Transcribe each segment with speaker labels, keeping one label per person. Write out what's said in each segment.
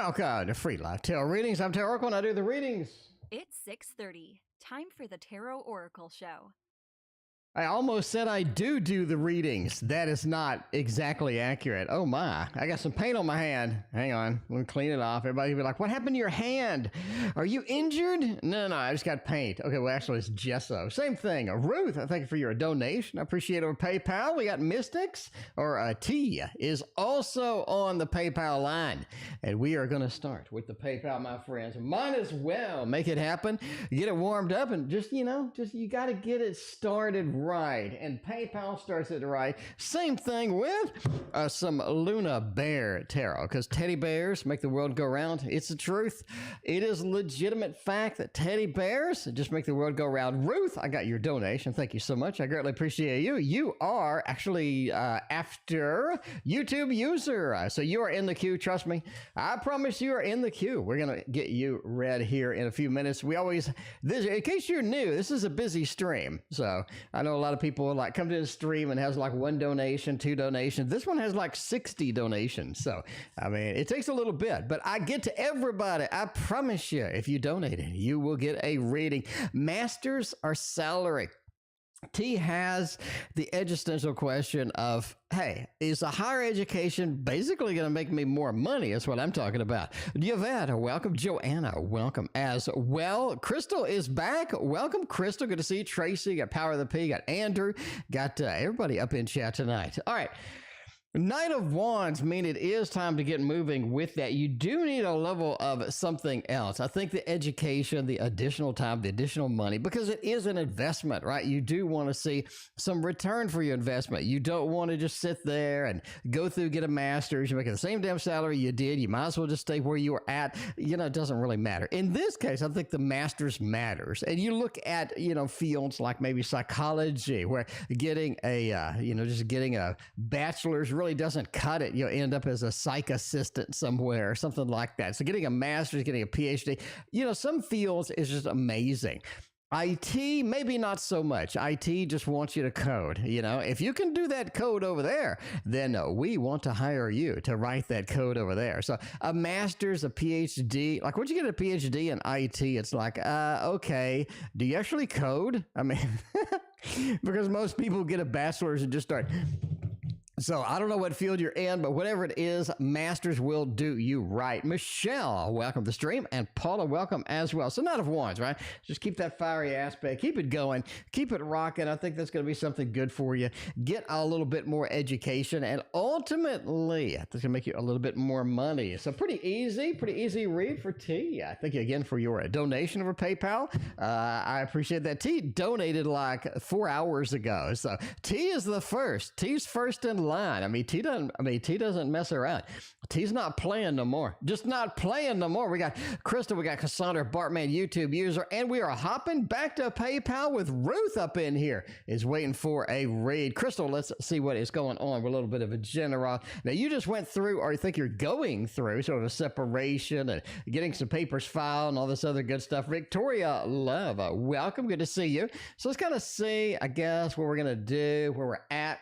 Speaker 1: Welcome to Free Live Tarot Readings. I'm TarotOracle and I do the readings.
Speaker 2: It's 6:30. Time for the TarotOracle show.
Speaker 1: I almost said I do the readings. That is not exactly accurate. Oh my, I got some paint on my hand. Hang on, let me clean it off. Everybody will be like, what happened to your hand? Are you injured? No, I just got paint. Okay, well actually it's gesso. Same thing. Ruth, thank you for your donation. I appreciate it over PayPal. We got Mystics, or T is also on the PayPal line. And we are gonna start with the PayPal, my friends. Might as well make it happen. Get it warmed up and just you gotta get it started right, and PayPal starts it right. Same thing with some Luna Bear Tarot, because teddy bears make the world go round. It's the truth. It is a legitimate fact that teddy bears just make the world go round. Ruth, I got your donation. Thank you so much. I greatly appreciate you. You are actually after YouTube user, so you are in the queue. Trust me. I promise you are in the queue. We're gonna get you read here in a few minutes. We always, in case you're new, this is a busy stream, so I know a lot of people like come to the stream and has like 1 donation, 2 donations. This one has like 60 donations. So, I mean, it takes a little bit, but I get to everybody. I promise you, if you donated, you will get a reading. Masters or salary? T has the existential question of, hey, is a higher education basically going to make me more money? That's what I'm talking about. Yvette, welcome. Joanna, welcome as well. Krystle is back. Welcome, Krystle. Good to see you. Tracy, got Power of the P, got Andrew, got everybody up in chat tonight. All right. Knight of Wands mean it is time to get moving with that. You do need a level of something else. I think the education, the additional time, the additional money, because it is an investment, right? You do want to see some return for your investment. You don't want to just sit there and go through, get a master's. You're making the same damn salary you did. You might as well just stay where you were at. You know, it doesn't really matter. In this case, I think the master's matters. And you look at, fields like maybe psychology, where getting a, just getting a bachelor's really doesn't cut it. You'll end up as a psych assistant somewhere or something like that. So getting a master's, getting a PhD, some fields is just amazing. IT, maybe not so much. IT just wants you to code. If you can do that code over there, then we want to hire you to write that code over there. So a master's, a PhD, like once you get a PhD in IT, it's like, okay, do you actually code? I mean, because most people get a bachelor's and just start. So I don't know what field you're in, but whatever it is, masters will do you right. Michelle, welcome to the stream, and Paula, welcome as well. So Knight of Wands, right? Just keep that fiery aspect, keep it going, keep it rocking. I think that's going to be something good for you. Get a little bit more education, and ultimately, that's going to make you a little bit more money. So pretty easy read for T. Thank you again for your donation over PayPal. I appreciate that. T donated like 4 hours ago. So T is the first. T's first in line. I mean, T doesn't mess around. T's not playing no more. Just not playing no more. We got Krystle, we got Cassandra, Bartman, YouTube user, and we are hopping back to PayPal with Ruth up in here. Is waiting for a read. Krystle, let's see what is going on with a little bit of a general. Now, you just went through, or you think you're going through, sort of a separation and getting some papers filed and all this other good stuff. Victoria Love, welcome. Good to see you. So let's kind of see, I guess, what we're going to do, where we're at,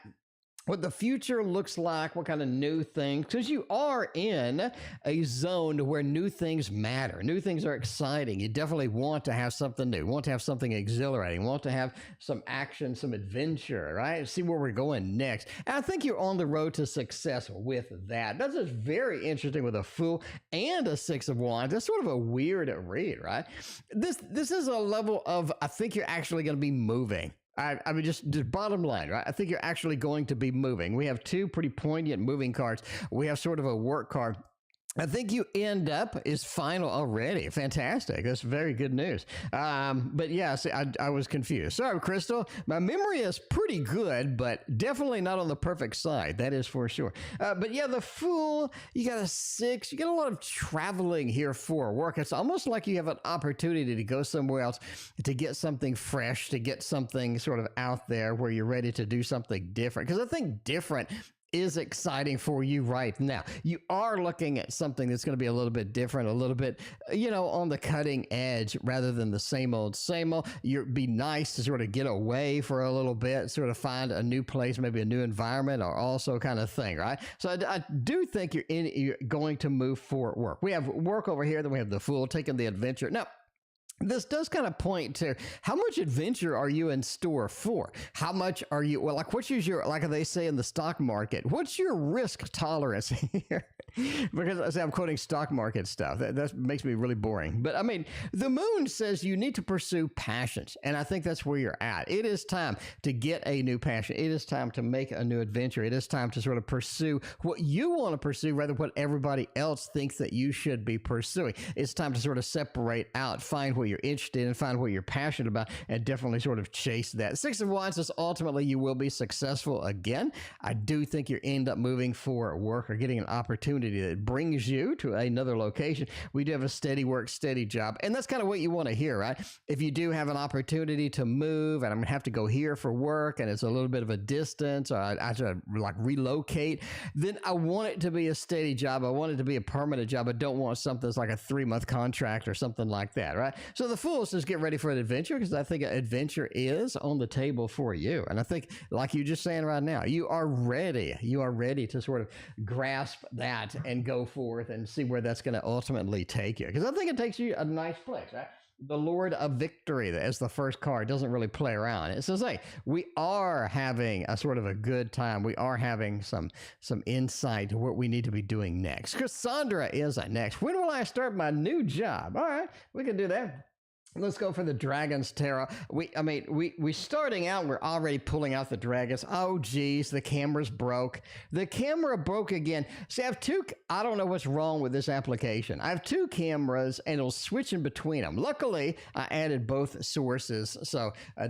Speaker 1: what the future looks like, what kind of new things, because you are in a zone where new things matter. New things are exciting. You definitely want to have something new, want to have something exhilarating, want to have some action, some adventure, right? See where we're going next. And I think you're on the road to success with that. That's just very interesting with a Fool and a Six of Wands. That's sort of a weird read, right? This is a level of, I think you're actually going to be moving. I mean, just bottom line, right? I think you're actually going to be moving. We have 2 pretty poignant moving cards. We have sort of a work card. I think you end up is final already. Fantastic. That's very good news. But yeah, see, I was confused. Sorry, Krystle. My memory is pretty good, but definitely not on the perfect side. That is for sure. But yeah, the Fool, you got a 6. You get a lot of traveling here for work. It's almost like you have an opportunity to go somewhere else to get something fresh, to get something sort of out there where you're ready to do something different. Because I think different is exciting for you right now. You are looking at something that's going to be a little bit different, a little bit, on the cutting edge rather than the same old, same old. It'd be nice to sort of get away for a little bit, sort of find a new place, maybe a new environment or also kind of thing, right? So I do think you're going to move for work. We have work over here, then we have the Fool taking the adventure. Now, this does kind of point to how much adventure are you in store for? How much are you, well, like, what's your, like they say in the stock market, what's your risk tolerance here? Because I say I'm quoting stock market stuff. That makes me really boring. But I mean, the moon says you need to pursue passions. And I think that's where you're at. It is time to get a new passion. It is time to make a new adventure. It is time to sort of pursue what you want to pursue rather than what everybody else thinks that you should be pursuing. It's time to sort of separate out, find what you're interested in, find what you're passionate about, and definitely sort of chase that. Six of Wands says ultimately you will be successful again. I do think you end up moving for work or getting an opportunity that brings you to another location. We do have a steady work, steady job, and that's kind of what you want to hear, right? If you do have an opportunity to move and I'm gonna have to go here for work and it's a little bit of a distance or I have to like relocate, then I want it to be a steady job. I want it to be a permanent job. I don't want something that's like a 3-month contract or something like that, right? So the Fool says get ready for an adventure, because I think an adventure is on the table for you. And I think, like you just saying right now, you are ready. You are ready to sort of grasp that and go forth and see where that's going to ultimately take you. Because I think it takes you a nice place, right? The Lord of Victory, as the first card, doesn't really play around. It says, hey, we are having a sort of a good time. We are having some insight to what we need to be doing next. Cassandra is next. When will I start my new job? All right, we can do that. Let's go for the Dragons Tarot. We starting out, we're already pulling out the dragons. Oh, geez, the camera's broke. The camera broke again. See, I don't know what's wrong with this application. I have 2 cameras, and it'll switch in between them. Luckily, I added both sources, so I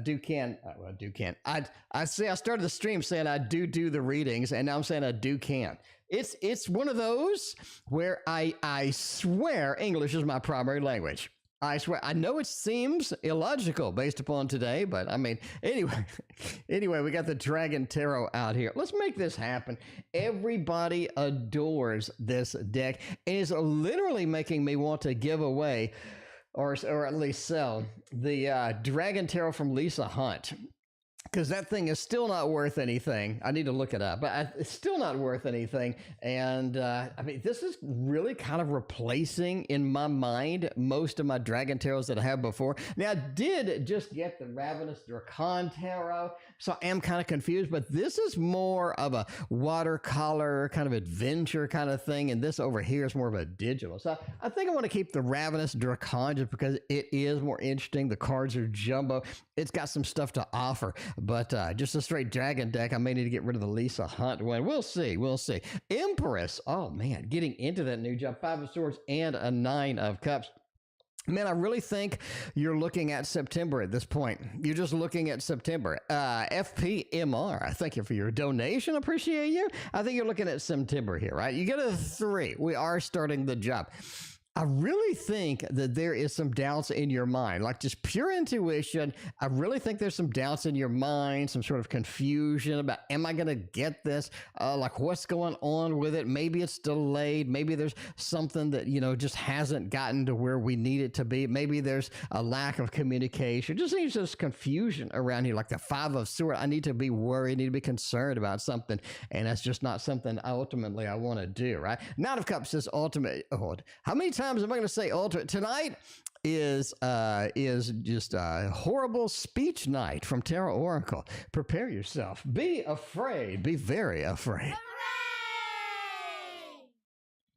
Speaker 1: started the stream saying I do the readings, and now I'm saying I can. It's one of those where I swear English is my primary language. I swear, I know it seems illogical based upon today, but I mean, anyway, we got the Dragon Tarot out here. Let's make this happen. Everybody adores this deck. It is literally making me want to give away, or at least sell, the Dragon Tarot from Lisa Hunt. Because that thing is still not worth anything. I need to look it up, but it's still not worth anything. And this is really kind of replacing, in my mind, most of my Dragon Tarots that I had before. Now, I did just get the Ravenous Dracon Tarot, so I am kind of confused, but this is more of a watercolor kind of adventure kind of thing, and this over here is more of a digital. So I think I want to keep the Ravenous Dracon just because it is more interesting. The cards are jumbo. It's got some stuff to offer. But just a straight dragon deck, I may need to get rid of the Lisa Hunt one. We'll see. Empress. Oh, man. Getting into that new job. 5 of Swords and a 9 of Cups. Man, I really think you're looking at September at this point. You're just looking at September. FPMR, I thank you for your donation. Appreciate you. I think you're looking at September here, right? You get a 3. We are starting the job. I really think that there is some doubts in your mind, like just pure intuition. I really think there's some doubts in your mind, some sort of confusion about, am I going to get this? Like what's going on with it? Maybe it's delayed. Maybe there's something that, just hasn't gotten to where we need it to be. Maybe there's a lack of communication. Just seems there's confusion around here, like the 5 of Swords. I need to be worried, I need to be concerned about something. And that's just not something ultimately I want to do, right? 9 of Cups is ultimate. How many times am I going to say ultimate? Tonight is just a horrible speech night from TarotOracle. Prepare yourself. Be afraid. Be very afraid.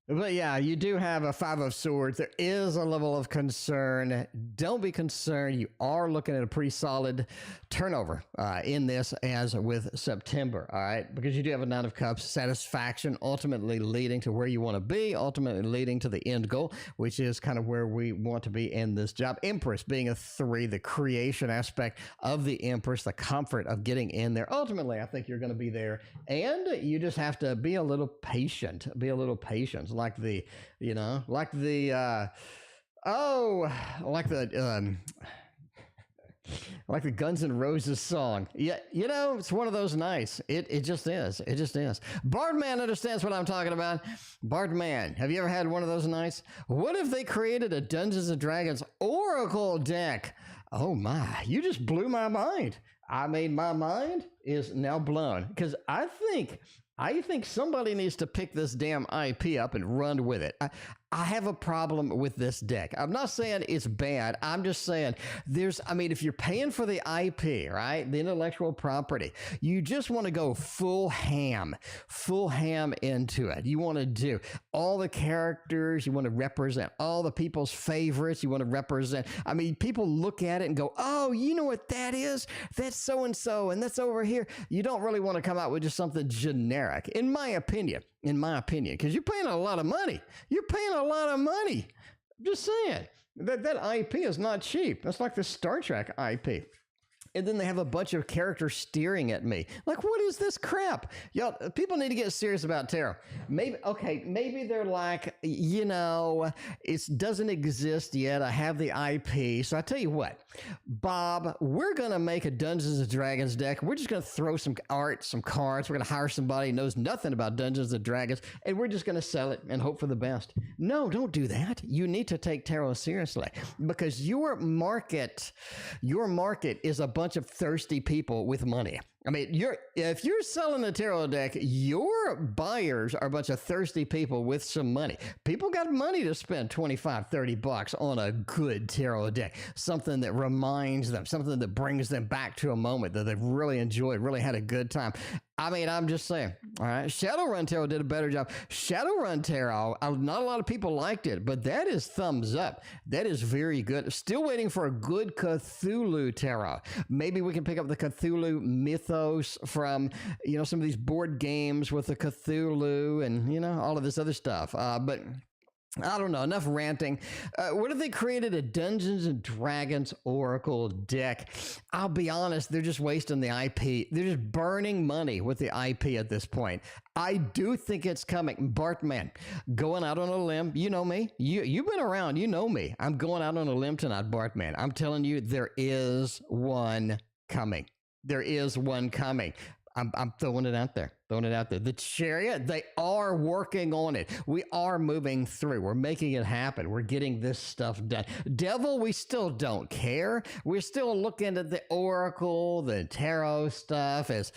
Speaker 1: But yeah, you do have a 5 of Swords. There is a level of concern. Don't be concerned. You are looking at a pretty solid turnover in this, as with September, all right? Because you do have a 9 of Cups, satisfaction, ultimately leading to where you want to be, ultimately leading to the end goal, which is kind of where we want to be in this job. Empress being a 3, the creation aspect of the Empress, the comfort of getting in there. Ultimately, I think you're going to be there, and you just have to be a little patient. Like the Like the Guns N' Roses song. Yeah, you know, it's one of those nights. It just is. It just is. Bardman understands what I'm talking about. Bardman, have you ever had one of those nights? What if they created a Dungeons and Dragons Oracle deck? Oh my, you just blew my mind. I mean, my mind is now blown because I think somebody needs to pick this damn IP up and run with it. I have a problem with this deck. I'm not saying it's bad. I'm just saying if you're paying for the IP, right, the intellectual property, you just want to go full ham into it. You want to do all the characters. You want to represent all the people's favorites. You want to represent, people look at it and go, oh, you know what that is? That's so-and-so, and that's over here. You don't really want to come out with just something generic, in my opinion, because you're paying a lot of money. I'm just saying that IP is not cheap. That's like the Star Trek IP. And then they have a bunch of characters staring at me. Like, what is this crap? Y'all, people need to get serious about tarot. Maybe they're like, it doesn't exist yet. I have the IP. So I tell you what, Bob, we're going to make a Dungeons and Dragons deck. We're just going to throw some art, some cards. We're going to hire somebody who knows nothing about Dungeons and Dragons, and we're just going to sell it and hope for the best. No, don't do that. You need to take tarot seriously because your market is a bunch of thirsty people with money. If you're selling a tarot deck, your buyers are a bunch of thirsty people with some money. People got money to spend $25-$30 on a good tarot deck. Something that reminds them, something that brings them back to a moment that they've really enjoyed, really had a good time. I'm just saying, all right, Shadowrun Tarot did a better job. Shadowrun Tarot, not a lot of people liked it, but that is thumbs up. That is very good. Still waiting for a good Cthulhu Tarot. Maybe we can pick up the Cthulhu mythos from, some of these board games with the Cthulhu and, all of this other stuff. But I don't know, enough ranting. What if they created a Dungeons and Dragons Oracle deck? I'll be honest, they're just wasting the IP. They're just burning money with the IP at this point. I do think it's coming. Bartman, going out on a limb. You know me. You've been around. You know me. I'm going out on a limb tonight, Bartman. I'm telling you, there is one coming. There is one coming. I'm throwing it out there. The Chariot, they are working on it. We are moving through. We're making it happen. We're getting this stuff done. Devil, we still don't care. We're still looking at the Oracle, the tarot stuff as,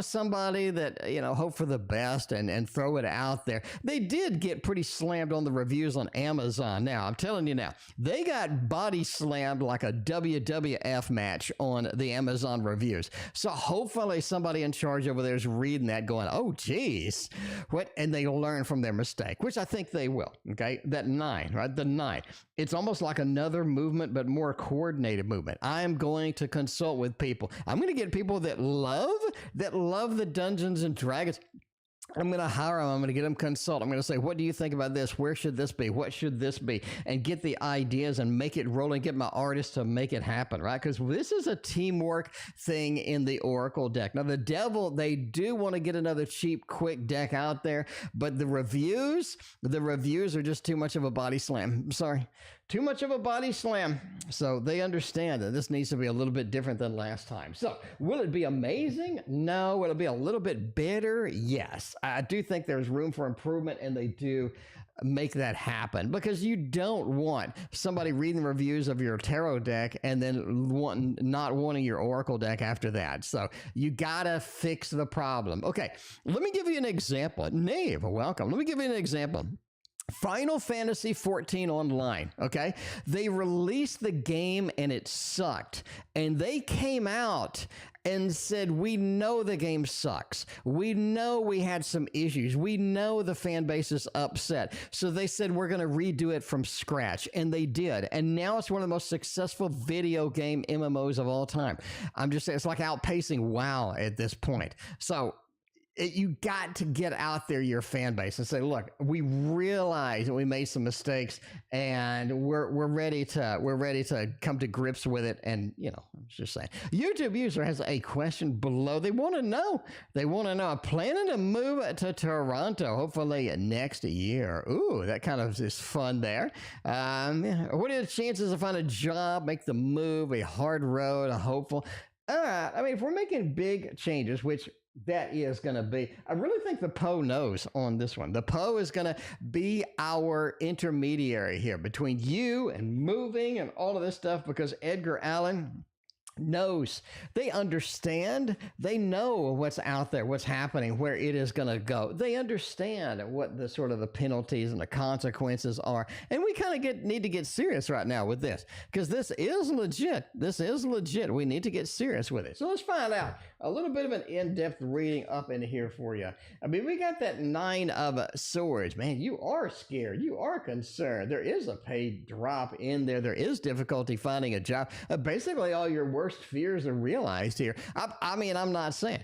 Speaker 1: somebody that, hope for the best and throw it out there. They did get pretty slammed on the reviews on Amazon. Now, I'm telling you now, they got body slammed like a WWF match on the Amazon reviews. So hopefully somebody in charge over there is reading that going, oh, geez, what? And they learn from their mistake, which I think they will. Okay. That 9, right? The 9. It's almost like another movement, but more coordinated movement. I am going to consult with people. I'm going to get people that love the Dungeons and Dragons. I'm going to hire them. I'm going to get them consult. I'm going to say, what do you think about this? Where should this be? What should this be? And get the ideas and make it roll and get my artists to make it happen, right? Because this is a teamwork thing in the Oracle deck. Now, the Devil, they do want to get another cheap, quick deck out there, but the reviews are just too much of a body slam. I'm sorry. Too much of a body slam. So they understand that this needs to be a little bit different than last time. So will it be amazing? No. Will it be a little bit better? Yes. I do think there's room for improvement, and they do make that happen, because you don't want somebody reading reviews of your tarot deck and then not wanting your Oracle deck after that. So you gotta fix the problem. Okay, let me give you an example. Nave, welcome. Let me give you an example. Final Fantasy 14 Online, okay? They released the game and it sucked. And they came out and said, we know the game sucks. We know we had some issues. We know the fan base is upset. So they said, we're going to redo it from scratch. And they did. And now it's one of the most successful video game MMOs of all time. I'm just saying, it's like outpacing WoW at this point. So you got to get out there your fan base and say, look, we realize that we made some mistakes and we're ready to come to grips with it. And I'm just saying, utubeuser has a question below. They want to know, I'm planning to move to Toronto, hopefully next year. Ooh, that kind of is fun there. What are the chances to find a job, make the move, a hard road, a hopeful? I mean, if we're making big changes, which that is going to be, I really think the Poe knows on this one. The Poe is going to be our intermediary here between you and moving and all of this stuff, because Edgar Allan knows, they understand, they know what's out there, what's happening, where it is going to go. They understand what the sort of the penalties and the consequences are. And we kind of need to get serious right now with this, because this is legit. We need to get serious with it. So let's find out a little bit of an in-depth reading up in here for you. I mean, we got that 9 of Swords. Man, you are scared. You are concerned. There is a paid drop in there. There is difficulty finding a job. Basically, all your worst fears are realized here. I mean, I'm not saying,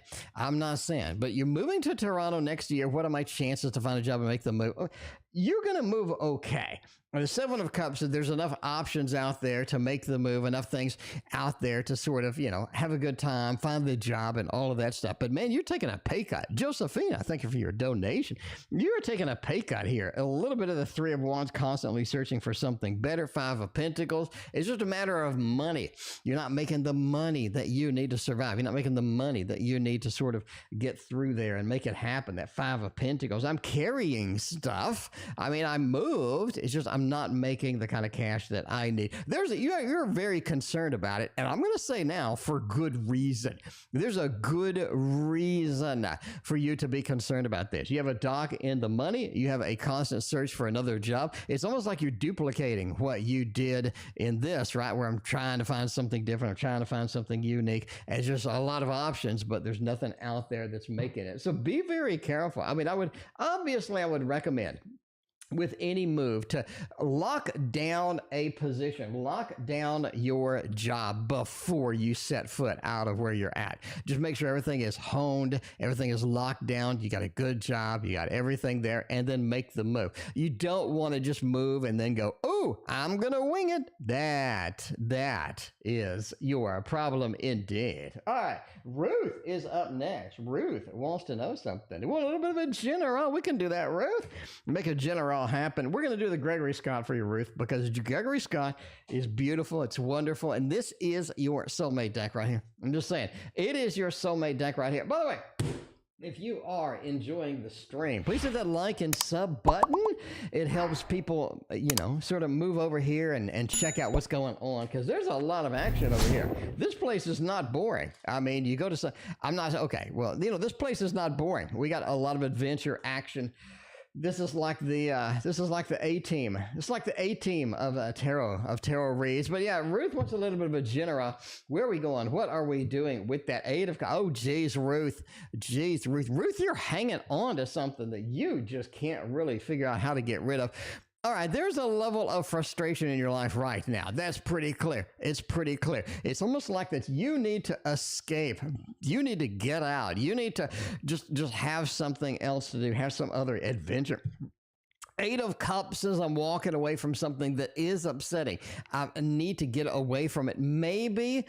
Speaker 1: but you're moving to Toronto next year. What are my chances to find a job and make the move? You're going to move okay. The 7 of Cups, there's enough options out there to make the move, enough things out there to sort of, have a good time, find the job and all of that stuff. But man, you're taking a pay cut. Josephina, thank you for your donation. You're taking a pay cut here. A little bit of the 3 of Wands, constantly searching for something better. 5 of Pentacles. It's just a matter of money. You're not making the money that you need to survive. You're not making the money that you need to sort of get through there and make it happen. That 5 of Pentacles. I'm carrying stuff. I mean, I moved. It's just, I'm not making the kind of cash that I need. You're very concerned about it. And I'm going to say now, for good reason. There's a good reason for you to be concerned about this. You have a dock in the money. You have a constant search for another job. It's almost like you're duplicating what you did in this, right? Where I'm trying to find something different. I'm trying to find something unique. And it's just a lot of options, but there's nothing out there that's making it. So be very careful. I mean, I would recommend with any move to lock down a position, lock down your job before you set foot out of where you're at. Just make sure everything is honed, everything is locked down. You got a good job, you got everything there, and then make the move. You don't want to just move and then go, oh, I'm going to wing it. That is your problem indeed. All right, Ruth is up next. Ruth wants to know something. You want a little bit of a general? We can do that, Ruth. Make a general happen. We're going to do the Gregory Scott for you, Ruth, because Gregory Scott is beautiful. It's wonderful. And this is your soulmate deck right here. I'm just saying, it is your soulmate deck right here. By the way, if you are enjoying the stream, please hit that like and sub button. It helps people, sort of move over here and check out what's going on, because there's a lot of action over here. This place is not boring. I mean, you go to some, this place is not boring. We got a lot of adventure action. This is like the A team. It's like the A team of tarot reads. But yeah, Ruth wants a little bit of a general. Where are we going? What are we doing with that 8 of? Oh, geez, Ruth. Ruth, you're hanging on to something that you just can't really figure out how to get rid of. All right, there's a level of frustration in your life right now. That's pretty clear. It's pretty clear. It's almost like that you need to escape. You need to get out. You need to just have something else to do, have some other adventure. 8 of Cups says I'm walking away from something that is upsetting. I need to get away from it. Maybe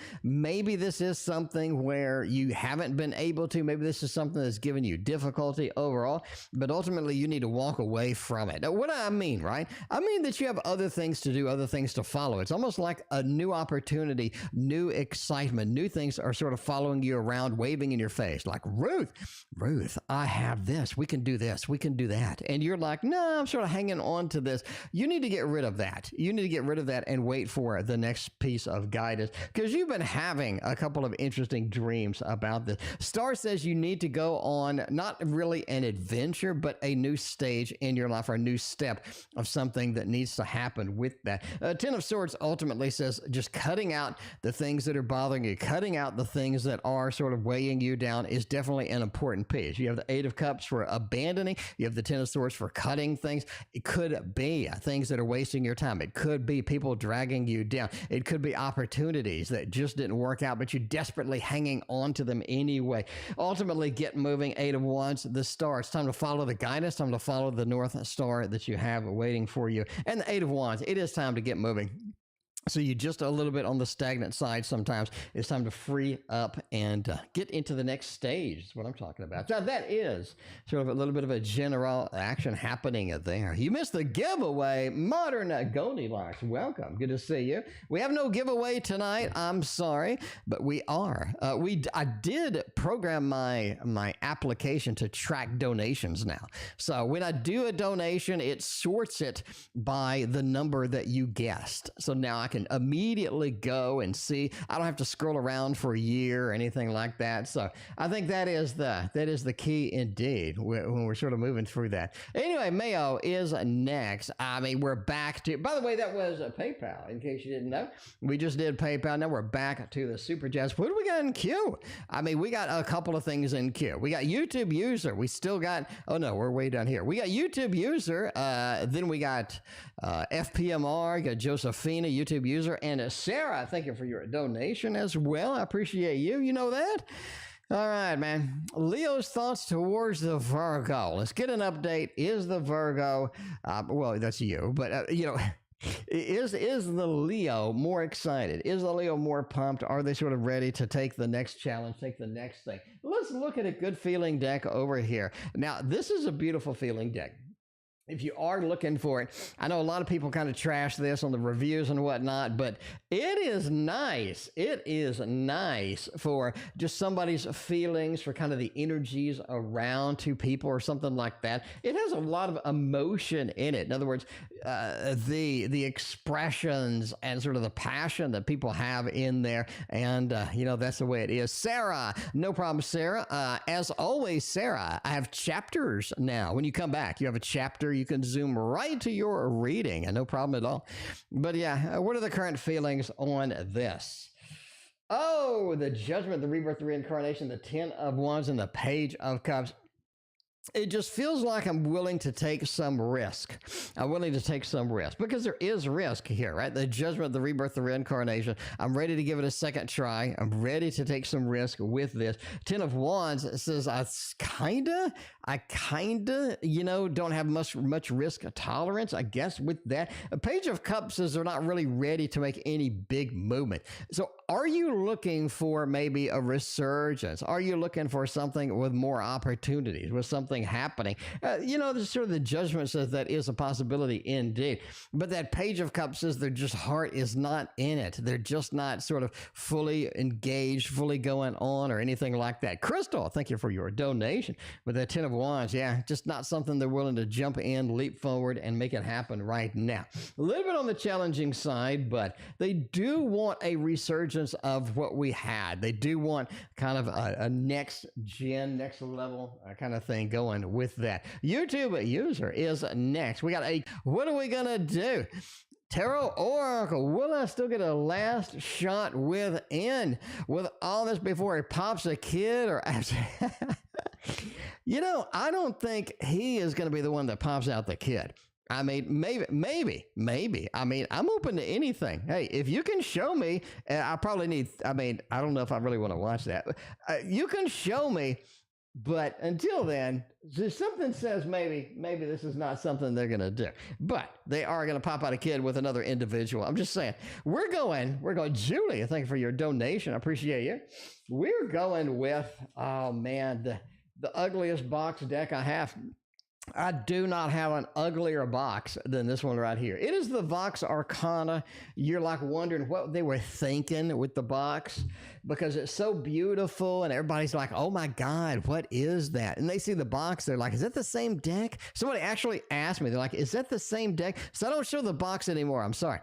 Speaker 1: this is something where you haven't been able to. Maybe this is something that's given you difficulty overall, but ultimately you need to walk away from it. Now, what do I mean, right? I mean that you have other things to do, other things to follow. It's almost like a new opportunity, new excitement, new things are sort of following you around, waving in your face. Like, Ruth, I have this. We can do this. We can do that. And you're like, no, I'm sort of hanging on to this. You need to get rid of that. You need to get rid of that and wait for the next piece of guidance, because you've been having a couple of interesting dreams about this. Star says you need to go on not really an adventure, but a new stage in your life, or a new step of something that needs to happen with that. 10 of Swords ultimately says just cutting out the things that are bothering you, cutting out the things that are sort of weighing you down is definitely an important piece. You have the 8 of Cups for abandoning. You have the 10 of Swords for cutting things. things. It could be things that are wasting your time. It could be people dragging you down. It could be opportunities that just didn't work out, but you're desperately hanging on to them anyway. Ultimately, get moving. Eight of Wands, the star. It's time to follow the guidance, time to follow the North Star that you have waiting for you. And the Eight of Wands, it is time to get moving. So you're just a little bit on the stagnant side sometimes. It's time to free up and get into the next stage. That's what I'm talking about. Now, that is sort of a little bit of a general action happening there. You missed the giveaway. Modern Goldilocks, welcome. Good to see you. We have no giveaway tonight. I'm sorry, but we are. I did program my application to track donations now. So when I do a donation, it sorts it by the number that you guessed. So now I can immediately go and see. I don't have to scroll around for a year or anything like that. So I think that is the key indeed when we're sort of moving through that. Anyway, Mao is next. I mean, we're back to, by the way, that was PayPal, in case you didn't know. We just did PayPal. Now we're back to the Super Jazz. What do we got in queue? I mean, we got a couple of things in queue. We got YouTube user. We still got, oh no, we're way down here. We got YouTube user. Then we got FPMR, got Josephina, YouTube user, and Sarah, thank you for your donation as well. I appreciate you. You know that? All right, man. Leo's thoughts towards the Virgo. Let's get an update. Is the Virgo, well, that's you, but, you know, is the Leo more excited? Is the Leo more pumped? Are they sort of ready to take the next challenge, take the next thing? Let's look at a good feeling deck over here. Now, this is a beautiful feeling deck. If you are looking for it, I know a lot of people kind of trash this on the reviews and whatnot, but it is nice. It is nice for just somebody's feelings, for kind of the energies around two people or something like that. It has a lot of emotion in it. In other words, the expressions and sort of the passion that people have in there. And, you know, that's the way it is. Sarah, no problem, Sarah. As always, Sarah, I have chapters now. When you come back, you have a chapter. You can zoom right to your reading and no problem at all. But yeah, what are the current feelings on this? Oh, the Judgment, the Rebirth, the Reincarnation, the Ten of Wands, and the Page of Cups. It just feels like I'm willing to take some risk. I'm willing to take some risk because there is risk here, right? The Judgment, the Rebirth, the Reincarnation. I'm ready to give it a second try. I'm ready to take some risk with this. Ten of Wands says I kinda, you know, don't have much risk tolerance, I guess, with that. A Page of Cups says they're not really ready to make any big movement. So are you looking for maybe a resurgence? Are you looking for something with more opportunities, with something happening? You know, this sort of the Judgment says that is a possibility indeed. But that Page of Cups says their just heart is not in it. They're just not sort of fully engaged, fully going on or anything like that. Krystle, thank you for your donation. With that Ten of Wands, yeah, just not something they're willing to jump in, leap forward, and make it happen right now. A little bit on the challenging side, but they do want a resurgence of what we had. They do want kind of a next gen, next level kind of thing going with that. YouTube user is next. We got what are we going to do? TarotOracle, will I still get a last shot with all this before he pops a kid or after? You know, I don't think he is going to be the one that pops out the kid. I mean, maybe. I mean, I'm open to anything. Hey, if you can show me, I probably need, I mean, I don't know if I really want to watch that. You can show me, but until then, something says maybe this is not something they're going to do. But they are going to pop out a kid with another individual. I'm just saying, we're going, Julie, thank you for your donation. I appreciate you. We're going with, oh man, the ugliest box deck I have. I do not have an uglier box than this one right here. It is the Vox Arcana. You're like wondering what they were thinking with the box because it's so beautiful and everybody's like, oh my God, what is that? And they see the box. They're like, is that the same deck? Somebody actually asked me, they're like, is that the same deck? So I don't show the box anymore. I'm sorry.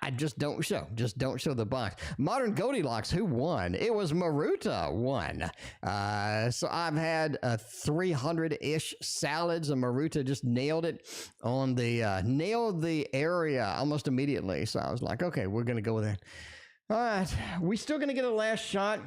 Speaker 1: I just don't show the box. Modern Goldilocks, who won? It was Maruta won. So I've had 300-ish salads, and Maruta just nailed it on nailed the area almost immediately. So I was like, okay, we're going to go with that. All right, we still going to get a last shot.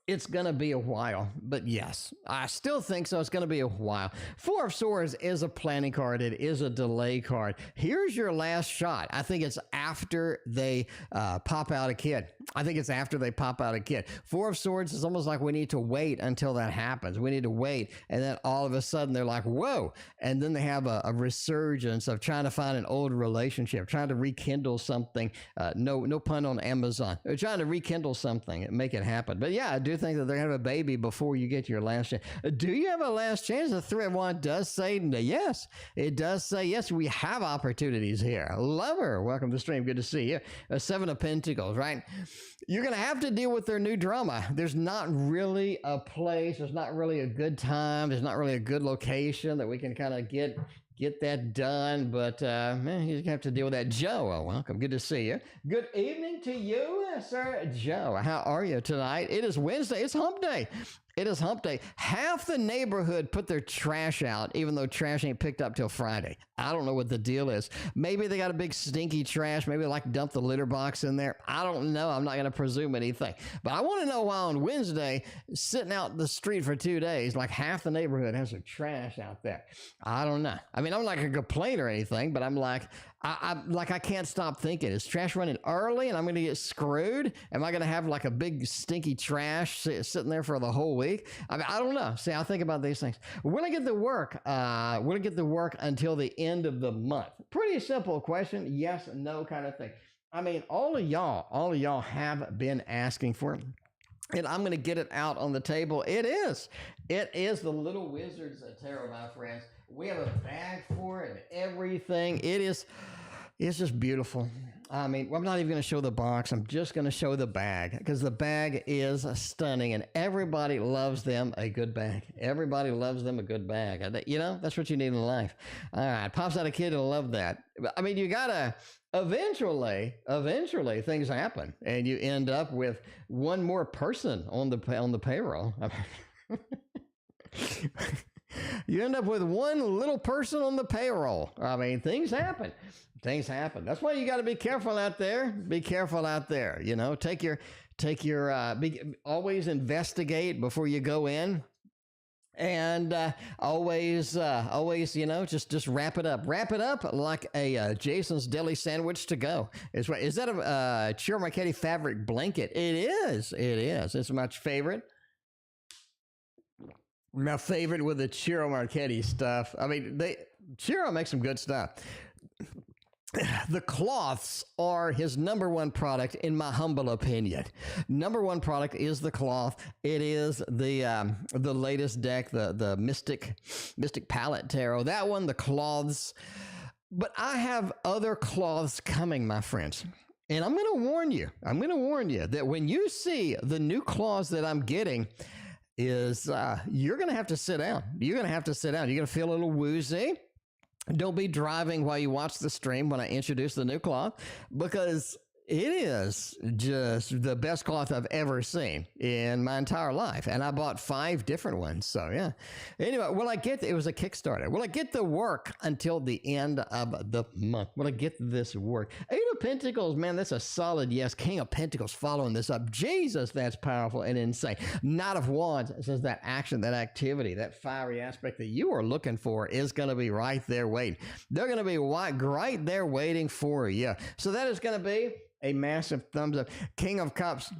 Speaker 1: it's going to be a while, but yes, I still think so. It's going to be a while. Four of Swords is a planning card. It is a delay card. Here's your last shot. I think it's after they pop out a kid. I think it's after they pop out a kid. Four of Swords is almost like we need to wait until that happens. We need to wait. And then all of a sudden they're like, whoa. And then they have a resurgence of trying to find an old relationship, trying to rekindle something. No pun on Amazon. They're trying to rekindle something and make it happen. But yeah, I do think that they're going to have a baby before you get your last chance. Do you have a last chance? The Three of Wands does say yes. It does say yes. We have opportunities here. Lover, welcome to the stream. Good to see you. Seven of Pentacles, right? You're going to have to deal with their new drama. There's not really a place. There's not really a good time. There's not really a good location that we can kind of get that done, but man, you have to deal with that. Joe, welcome. Good to see you. Good evening to you, sir. Joe, how are you tonight? It is Wednesday. It's hump day. It is hump day. Half the neighborhood put their trash out, even though trash ain't picked up till Friday. I don't know what the deal is. Maybe they got a big stinky trash. Maybe they like to dump the litter box in there. I don't know. I'm not going to presume anything. But I want to know why on Wednesday, sitting out the street for 2 days, like half the neighborhood has their trash out there. I don't know. I mean, I'm not going to complain or anything, but I'm like, I can't stop thinking, is trash running early and I'm going to get screwed? Am I going to have like a big stinky trash sitting there for the whole week? I mean, I don't know. See, I think about these things. We're going to get the work. We're going to get the work until the end of the month. Pretty simple question. Yes, no kind of thing. I mean, all of y'all have been asking for it. And I'm going to get it out on the table. It is the Little Wizards Tarot, my friends. We have a bag for it and everything. It's just beautiful. I mean, I'm not even going to show the box. I'm just going to show the bag because the bag is stunning and everybody loves them a good bag. Everybody loves them a good bag. You know, that's what you need in life. All right. Pops out a kid and love that. I mean, you got to eventually things happen and you end up with one more person on the payroll. You end up with one little person on the payroll. I mean, things happen. That's why you got to be careful out there. Be careful out there. You know, always investigate before you go in. And always, you know, just wrap it up. Wrap it up like a Jason's Deli sandwich to go. Is that a Chiro Marchetti fabric blanket? It is. It's my favorite. My favorite with the Chiro Marchetti stuff. I mean, Chiro makes some good stuff. The cloths are his number one product, in my humble opinion. Number one product is the cloth. It is the latest deck, the Mystic Palette Tarot. That one, the cloths. But I have other cloths coming, my friends. And I'm going to warn you that when you see the new cloths that I'm getting, you're going to have to sit down. You're going to feel a little woozy. Don't be driving while you watch the stream when I introduce the new cloth, because it is just the best cloth I've ever seen in my entire life. And I bought 5 different ones. So yeah. Anyway, it was a Kickstarter. Will I get the work until the end of the month? Will I get this work? 8 of Pentacles, man, that's a solid yes. King of Pentacles following this up. Jesus, that's powerful and insane. Knight of Wands says that action, that activity, that fiery aspect that you are looking for is going to be right there waiting. They're going to be right there waiting for you. So that is going to be a massive thumbs up. King of Cups.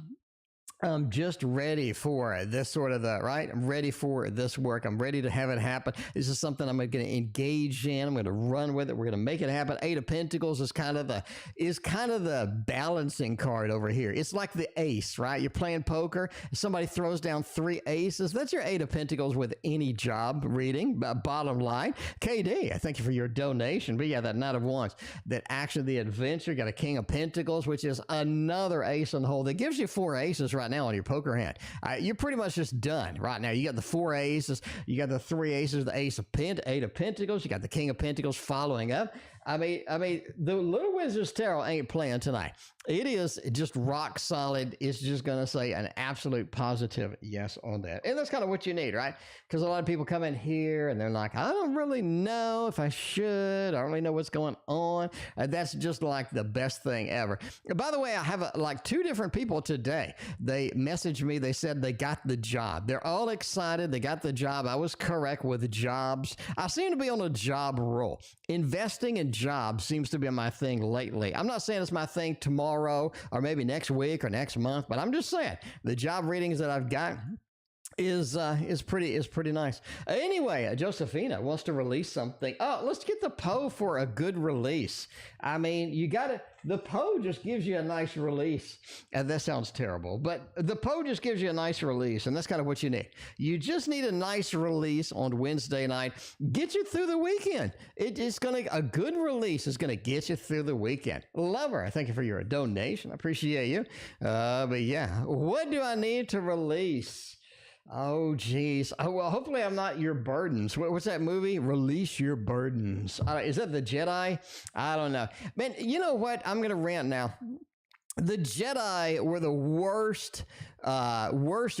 Speaker 1: I'm just ready for this I'm ready for this work. I'm ready to have it happen. This is something I'm going to engage in. I'm going to run with it. We're going to make it happen. 8 of Pentacles is kind of the balancing card over here. It's like the ace, right? You're playing poker. Somebody throws down 3 aces. That's your 8 of Pentacles with any job reading. Bottom line. KD, I thank you for your donation. But yeah, that Knight of Wands, that action, the adventure. Got a King of Pentacles, which is another ace on the hole. That gives you 4 aces right now on your poker hand. You're pretty much just done right now. You got the 4 aces, you got the 3 aces, the 8 of Pentacles, you got the King of Pentacles following up. I mean, the Little Wizard's Tarot ain't playing tonight. It is just rock solid. It's just going to say an absolute positive yes on that. And that's kind of what you need, right? Because a lot of people come in here and they're like, I don't really know if I should. I don't really know what's going on. That's just like the best thing ever. By the way, I have like 2 different people today. They messaged me. They said they got the job. They're all excited. They got the job. I was correct with jobs. I seem to be on a job roll. Investing in jobs seems to be my thing lately. I'm not saying it's my thing tomorrow or maybe next week or next month, but I'm just saying the job readings that I've got is pretty nice. Anyway, Josephina wants to release something. Oh, let's get the Poe for a good release. I mean, the Poe just gives you a nice release. And that sounds terrible, but the Poe just gives you a nice release, and that's kind of what you need. You just need a nice release on Wednesday night. Get you through the weekend. A good release is gonna get you through the weekend. Lover, thank you for your donation. I appreciate you. But yeah, what do I need to release? Oh, geez. Oh, well, hopefully I'm not your burdens. What's that movie? Release Your Burdens. Is that the Jedi? I don't know. Man, you know what? I'm going to rant now. The Jedi were the worst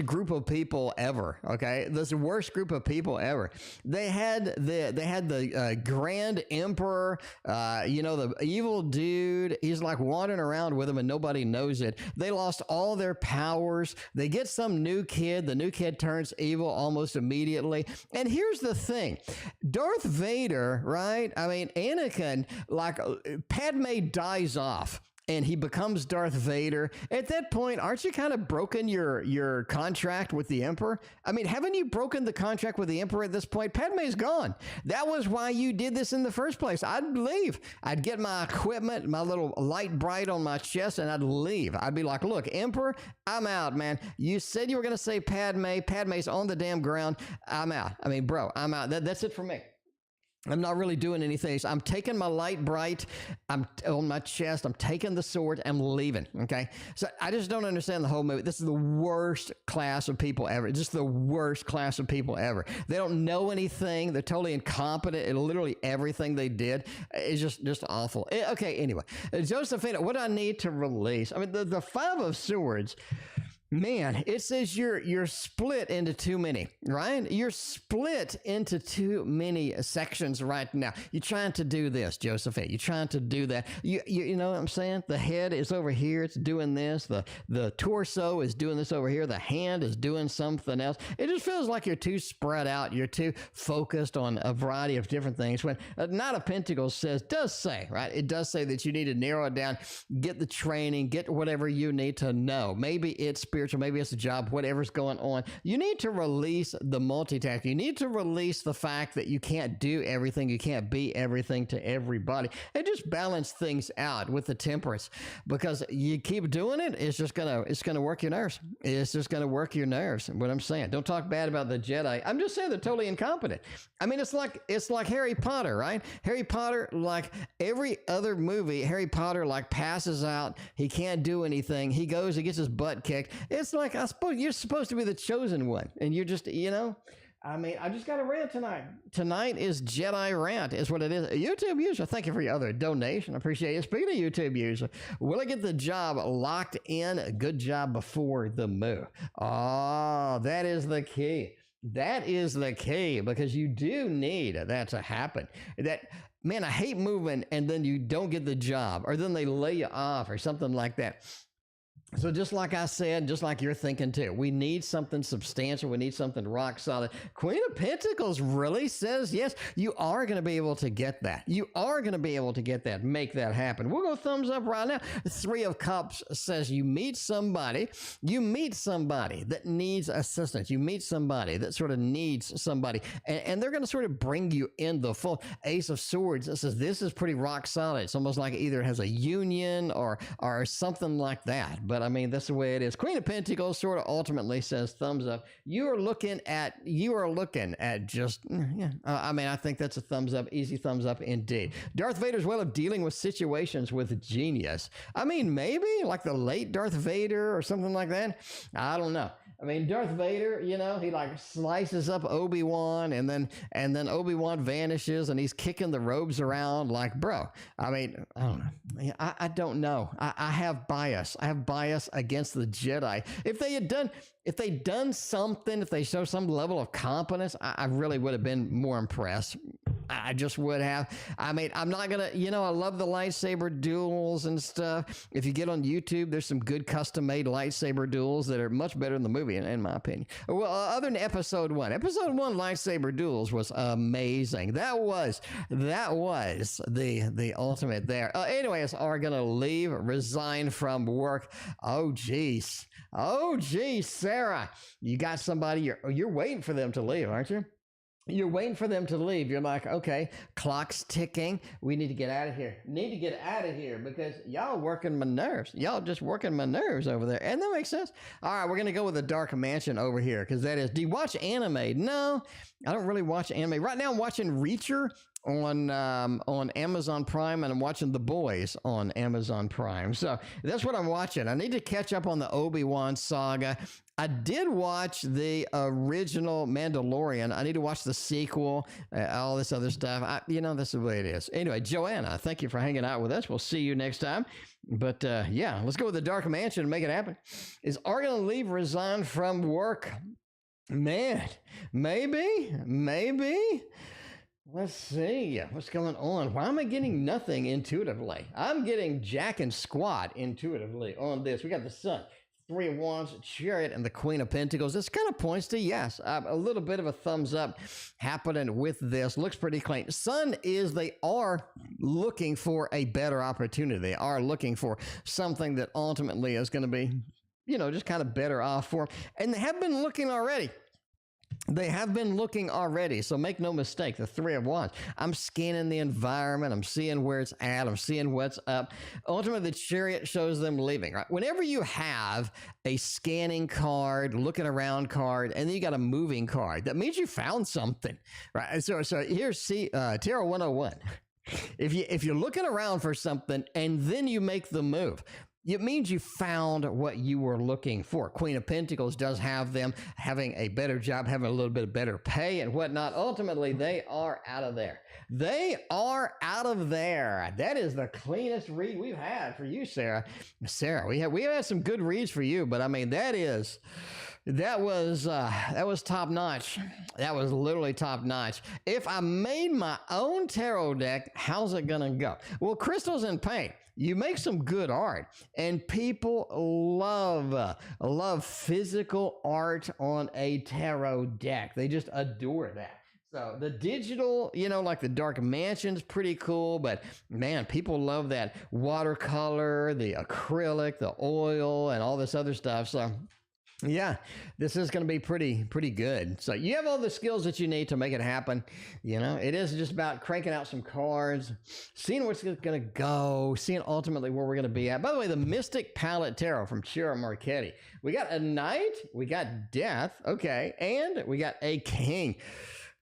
Speaker 1: group of people ever. Okay, that's the worst group of people ever. They had the Grand Emperor, the evil dude. He's like wandering around with them and nobody knows it. They lost all their powers. They get some new kid. The new kid turns evil almost immediately. And here's the thing, Darth Vader, right? I mean, Anakin, like Padme dies off. And he becomes Darth Vader. At that point, aren't you kind of broken your contract with the Emperor? I mean, haven't you broken the contract with the Emperor at this point? Padme's gone. That was why you did this in the first place. I'd leave. I'd get my equipment, my little light bright on my chest, and I'd leave. I'd be like, look, Emperor, I'm out, man. You said you were going to say Padme. Padme's on the damn ground. I'm out. I mean, bro, I'm out. That's it for me. I'm not really doing anything. So I'm taking my light bright. I'm on my chest. I'm taking the sword. I'm leaving. Okay. So I just don't understand the whole movie. This is the worst class of people ever. Just the worst class of people ever. They don't know anything. They're totally incompetent in literally everything they did. It's just awful. Okay. Anyway, Josephina, what do I need to release? I mean, the 5 of Swords. Man, it says you're split into too many, right? You're split into too many sections right now. You're trying to do this, Josephine. You're trying to do that. You know what I'm saying? The head is over here. It's doing this. The torso is doing this over here. The hand is doing something else. It just feels like you're too spread out. You're too focused on a variety of different things. When Knight of Pentacles does say, right? It does say that you need to narrow it down, get the training, get whatever you need to know. Maybe it's spiritual, maybe it's a job, whatever's going on. You need to release the multitask. You need to release the fact that you can't do everything. You can't be everything to everybody, and just balance things out with the Temperance, because you keep doing it, it's gonna work your nerves. It's just gonna work your nerves. What I'm saying, don't talk bad about the Jedi. I'm just saying they're totally incompetent. I mean, it's like Harry Potter, right? Harry Potter, like every other movie, Harry Potter like passes out. He can't do anything. He goes, he gets his butt kicked. It's like, I suppose you're supposed to be the chosen one, and you're just, I mean, I just got a rant tonight. Tonight is Jedi rant, is what it is. YouTube user, thank you for your other donation. I appreciate it. Speaking of YouTube user, will I get the job locked in? A good job before the move. Oh, that is the key. That is the key, because you do need that to happen. Man, I hate moving and then you don't get the job, or then they lay you off or something like that. So just like I said, just like you're thinking too, we need something substantial. We need something rock solid. Queen of Pentacles really says, yes, you are going to be able to get that. You are going to be able to get that, make that happen. We'll go thumbs up right now. The 3 of Cups says you meet somebody that needs assistance. You meet somebody that sort of needs somebody, and they're going to sort of bring you in the full. Ace of Swords says this is pretty rock solid. It's almost like it either has a union or something like that. But I mean, that's the way it is. Queen of Pentacles sort of ultimately says thumbs up. You are looking at just, yeah. I mean, I think that's a thumbs up, easy thumbs up indeed. Darth Vader's well of dealing with situations with genius. I mean, maybe like the late Darth Vader or something like that. I don't know. I mean, Darth Vader, you know, he like slices up Obi-Wan and then Obi-Wan vanishes and he's kicking the robes around like, bro, I mean, I don't know. I don't know. I have bias. I have bias against the Jedi. If they'd done something, if they show some level of competence, I really would have been more impressed. I just would have. I mean, I'm not going to, you know, I love the lightsaber duels and stuff. If you get on YouTube, there's some good custom-made lightsaber duels that are much better than the movie, in my opinion. Well, other than episode 1. Episode 1 lightsaber duels was amazing. That was the ultimate there. Anyways, are going to leave, resign from work. Oh, geez, Sarah, you got somebody, you're waiting for them to leave, aren't you? You're waiting for them to leave. You're like, okay, clock's ticking. We need to get out of here. Because y'all working my nerves. Y'all just working my nerves over there. And that makes sense. All right, we're going to go with the Dark Mansion over here because that is, do you watch anime? No, I don't really watch anime. Right now I'm watching Reacher on Amazon Prime, and I'm watching The Boys on Amazon Prime. So that's what I'm watching. I need to catch up on the Obi-Wan saga. I did watch the original Mandalorian. I need to watch the sequel, all this other stuff. You know, that's the way it is. Anyway, Joanna, thank you for hanging out with us. We'll see you next time. But yeah, let's go with the Dark Mansion and make it happen. Is Are going to leave, resign from work? Man, maybe. Let's see what's going on. Why am I getting nothing intuitively? I'm getting Jack and Squat intuitively on this. We got the Sun, 3 of Wands, Chariot, and the Queen of Pentacles. This kind of points to yes, a little bit of a thumbs up happening with this. Looks pretty clean. Sun is they are looking for a better opportunity. They are looking for something that ultimately is going to be, you know, just kind of better off for them. And they have been looking already. So make no mistake, the 3 of Wands. I'm scanning the environment. I'm seeing where it's at. I'm seeing what's up. Ultimately, the Chariot shows them leaving, right? Whenever you have a scanning card, looking around card, and then you got a moving card, that means you found something, right? So here's Tarot 101. If you're looking around for something and then you make the move, it means you found what you were looking for. Queen of Pentacles does have them having a better job, having a little bit of better pay and whatnot. Ultimately, they are out of there. That is the cleanest read we've had for you, Sarah. We have had some good reads for you, but I mean, that was top notch. That was literally top notch. If I made my own tarot deck, how's it gonna go? Well, Krystle's in paint. You make some good art, and people love physical art on a tarot deck. They just adore that. So the digital, you know, like the Dark Mansion's pretty cool, but man, people love that watercolor, the acrylic, the oil, and all this other stuff. So yeah, this is going to be pretty good. So you have all the skills that you need to make it happen. You know, it is just about cranking out some cards, seeing what's going to go, seeing ultimately where we're going to be at. By the way, the Mystic Palette Tarot from Chiara Marchetti. We got a Knight, we got Death, okay, and we got a King.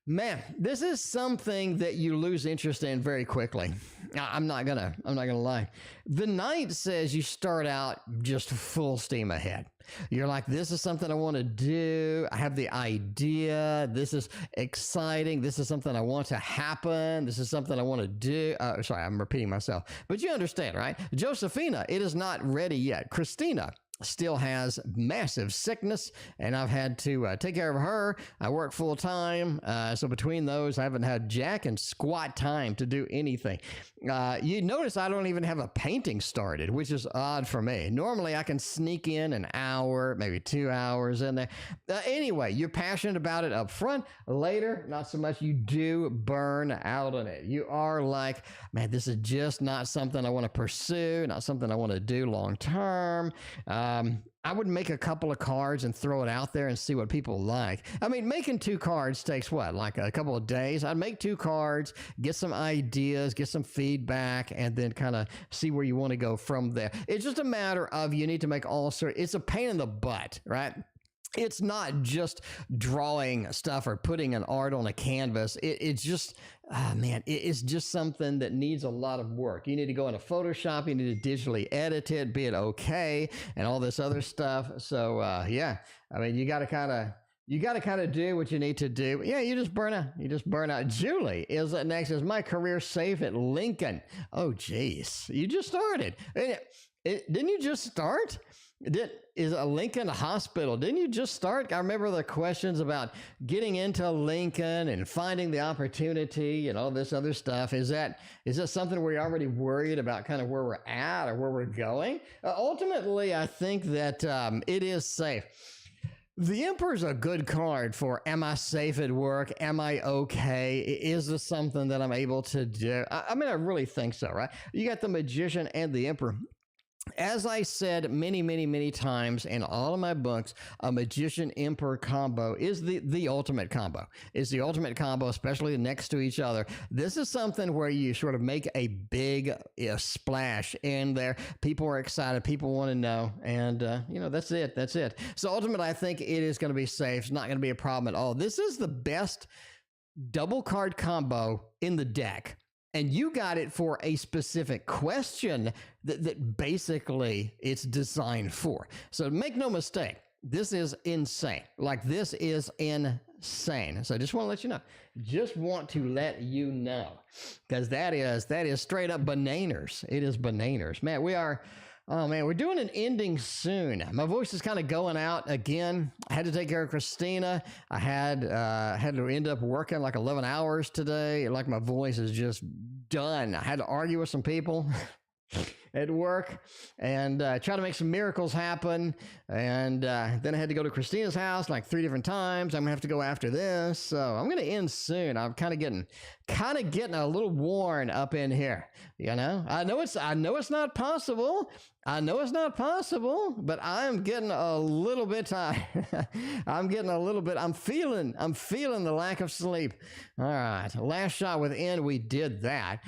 Speaker 1: Man, this is something that you lose interest in very quickly. I'm not gonna lie. The Knight says you start out just full steam ahead. You're like, this is something I want to do. I have the idea. This is exciting. This is something I want to happen. This is something I want to do. Sorry, I'm repeating myself. But you understand, right? Josephina, it is not ready yet. Christina still has massive sickness, and I've had to take care of her. I work full time, so between those, I haven't had jack and squat time to do anything. You notice I don't even have a painting started, which is odd for me. Normally, I can sneak in an hour, maybe 2 hours in there. Anyway, you're passionate about it up front. Later, not so much. You do burn out on it. You are like, man, this is just not something I want to pursue, not something I want to do long term. I would make a couple of cards and throw it out there and see what people like. I mean, making 2 cards takes what, like a couple of days? I'd make 2 cards, get some ideas, get some feedback, and then kind of see where you want to go from there. It's just a matter of you need to make all sorts. It's a pain in the butt, right? it's not just drawing stuff or putting an art on a canvas. It's just, man, it's just something that needs a lot of work. You need to go into Photoshop, you need to digitally edit it, be it okay, and all this other stuff. So, yeah, I mean, you got to kind of do what you need to do. Yeah, you just burn out. Julie is next. Is my career safe at Lincoln? Oh, geez. You just started. Didn't you just start? Is a Lincoln hospital? Didn't you just start? I remember the questions about getting into Lincoln and finding the opportunity and all this other stuff. Is that something where you're already worried about kind of where we're at or where we're going? Ultimately, I think that it is safe. The Emperor's a good card for, am I safe at work? Am I okay? Is this something that I'm able to do? I mean, I really think so, right? You got the Magician and the Emperor. As I said many, many, many times in all of my books, a Magician-Emperor combo is the ultimate combo. It's the ultimate combo, especially next to each other. This is something where you sort of make a big splash in there. People are excited. People want to know. And, that's it. That's it. So ultimately, I think it is going to be safe. It's not going to be a problem at all. This is the best double card combo in the deck. And you got it for a specific question that basically it's designed for. So make no mistake, this is insane. Like, this is insane. So I just want to let you know. Just want to let you know. Because that is straight up bananas. It is bananas. Man, we're doing an ending soon. My voice is kind of going out again. I had to take care of Christina. I had to end up working like 11 hours today. Like, my voice is just done. I had to argue with some people at work and try to make some miracles happen. And then I had to go to Christina's house like 3 different times. I'm gonna have to go after this. So I'm gonna end soon. I'm kind of getting a little worn up in here. I know it's not possible. But I'm getting a little bit tired. I'm feeling the lack of sleep. All right. Last shot with N, we did that.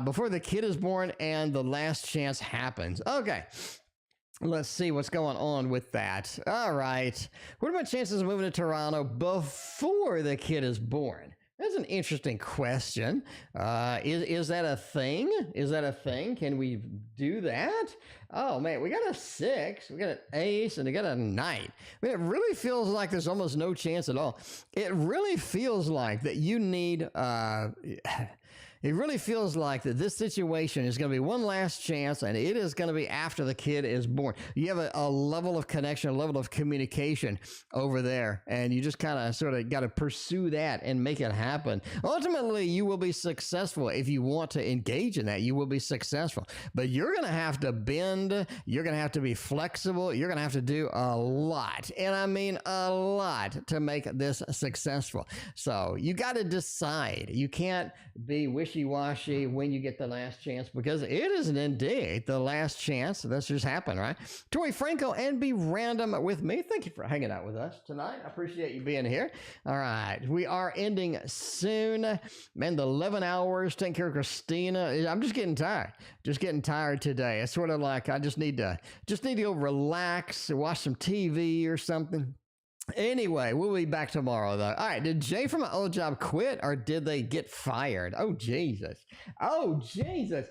Speaker 1: Before the kid is born and the last chance happens. Okay. Let's see what's going on with that. All right. What are my chances of moving to Toronto before the kid is born? That's an interesting question. Is that a thing? Can we do that? Oh, man, we got a 6, we got an ace, and we got a knight. I mean, it really feels like there's almost no chance at all. It really feels like that you need... It really feels like that this situation is going to be one last chance, and it is going to be after the kid is born. You have a level of connection, a level of communication over there, and you just kind of sort of got to pursue that and make it happen. Ultimately, you will be successful if you want to engage in that. You will be successful, but you're going to have to bend. You're going to have to be flexible. You're going to have to do a lot, and I mean a lot, to make this successful. So you got to decide. You can't be wishy-washy when you get the last chance, because it isn't indeed the last chance. That's just happened, right? Tori Franco and Be Random with me. Thank you for hanging out with us tonight. I appreciate you being here. All right. We are ending soon. Man, the 11 hours taking care of Christina. I'm just getting tired. Just getting tired today. It's sort of like I just need to go relax, watch some TV or something. Anyway, we'll be back tomorrow, though. All right, did Jay from my old job quit, or did they get fired? Oh, Jesus. Oh, Jesus.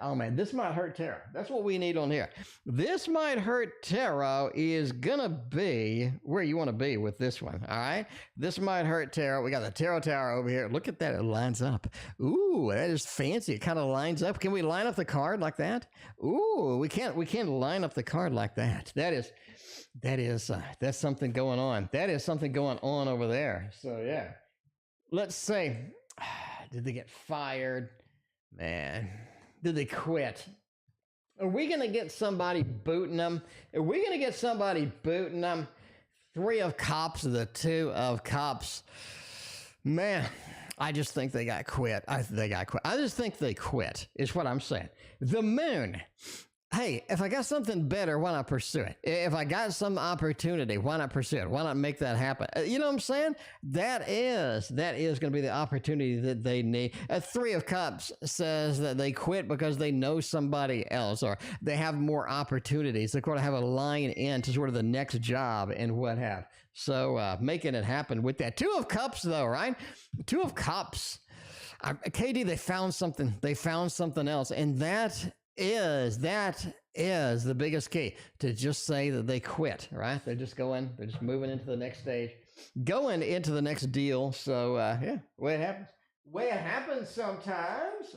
Speaker 1: Oh, man, this might hurt tarot. That's what we need on here. This might hurt tarot is going to be where you want to be with this one, all right? This might hurt tarot. We got the tarot tower over here. Look at that. It lines up. Ooh, that is fancy. It kind of lines up. Can we line up the card like that? Ooh, we can't line up the card like that. That's something going on. That is something going on over there. So, yeah. Let's say, did they get fired? Man, did they quit? Are we going to get somebody booting them? 3 of Cups, the 2 of Cups. Man, I just think they got quit. I just think they quit, is what I'm saying. The moon hey, if I got something better, why not pursue it? If I got some opportunity, why not pursue it? Why not make that happen? You know what I'm saying? That is going to be the opportunity that they need. Three of Cups says that they quit because they know somebody else, or they have more opportunities. They're going to have a line in to sort of the next job and what have. So making it happen with that. Two of Cups, though, right? Two of Cups. KD, they found something. They found something else, and that is the biggest key, to just say that they quit, right? They're just moving into the next stage, going into the next deal. So yeah, way it happens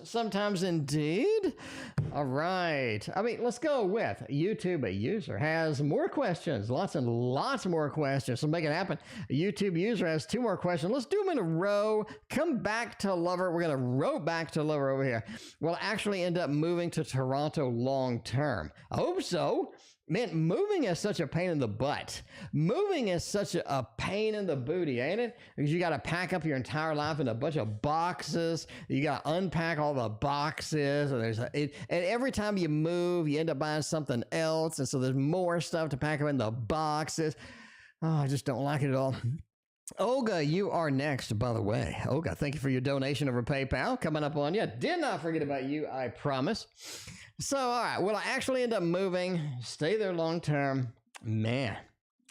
Speaker 1: sometimes indeed. All right, I mean, let's go with YouTube. A user has more questions, lots and lots more questions, so make it happen. A YouTube user has 2 more questions. Let's do them in a row. Come back to Lover. We're gonna row back to Lover over here. We'll actually end up moving to Toronto long term. I hope so. Man, moving is such a pain in the butt. Moving is such a pain in the booty, ain't it? Because you got to pack up your entire life in a bunch of boxes. You got to unpack all the boxes. And every time you move, you end up buying something else. And so there's more stuff to pack up in the boxes. Oh, I just don't like it at all. Olga, you are next, by the way. Olga, thank you for your donation over PayPal. Coming up on you. Did not forget about you, I promise. So, all right, will I actually end up moving, stay there long term? Man,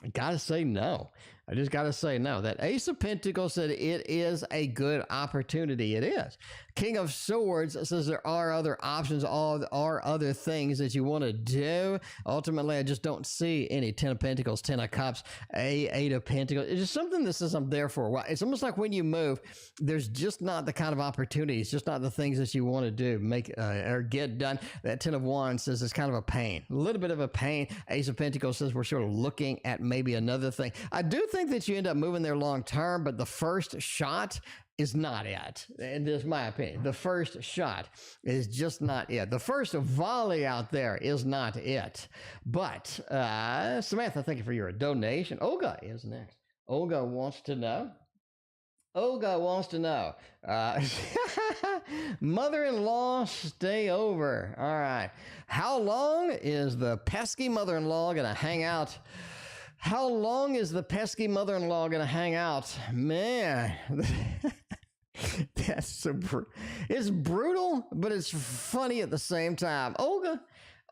Speaker 1: I gotta say no. I just gotta say no. That Ace of Pentacles said it is a good opportunity. It is. King of Swords says there are other options, are other things that you want to do. Ultimately, I just don't see any. 10 of Pentacles, 10 of Cups, 8 of Pentacles. It's just something that says I'm there for a while. It's almost like when you move, there's just not the kind of opportunities, just not the things that you want to do, make or get done. That 10 of Wands says it's kind of a pain, a little bit of a pain. Ace of Pentacles says we're sort of looking at maybe another thing. I do think that you end up moving there long term, but the first shot is not it. And this is my opinion. The first shot is just not it. The first volley out there is not it. But Samantha, thank you for your donation. Olga is next. Olga wants to know. Mother-in-law, stay over. All right. How long is the pesky mother-in-law going to hang out? How long is the pesky mother-in-law going to hang out? Man, that's so it's brutal, but it's funny at the same time. Olga,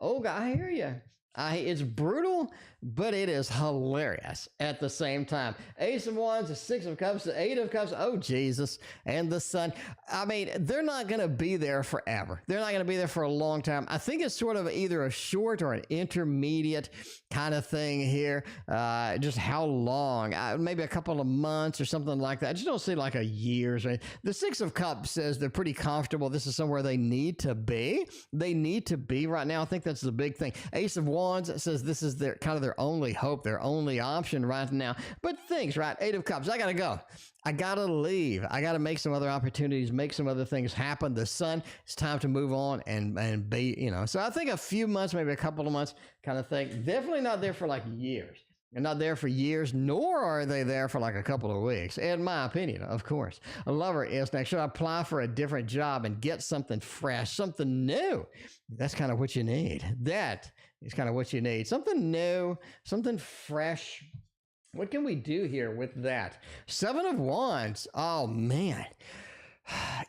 Speaker 1: I hear you. It's brutal, but it is hilarious at the same time. Ace of Wands, the 6 of Cups, the 8 of Cups. Oh, Jesus. And the Sun. I mean, they're not going to be there forever. They're not going to be there for a long time. I think it's sort of either a short or an intermediate kind of thing here. Just how long? Maybe a couple of months or something like that. I just don't see like a year. Right? The 6 of Cups says they're pretty comfortable. This is somewhere they need to be. They need to be right now. I think that's the big thing. Ace of Wands says this is their kind of their only hope, their only option right now. But things, right? 8 of Cups. I got to go. I got to leave. I got to make some other opportunities, make some other things happen. The Sun, it's time to move on and be, you know. So I think a few months, maybe a couple of months kind of thing. Definitely not there for like years. They're not there for years, nor are they there for like a couple of weeks, in my opinion, of course. A Lover is next. Should I apply for a different job and get something fresh, something new? That's kind of what you need. That is kind of what you need. Something new, something fresh. What can we do here with that? 7 of Wands. Oh, man.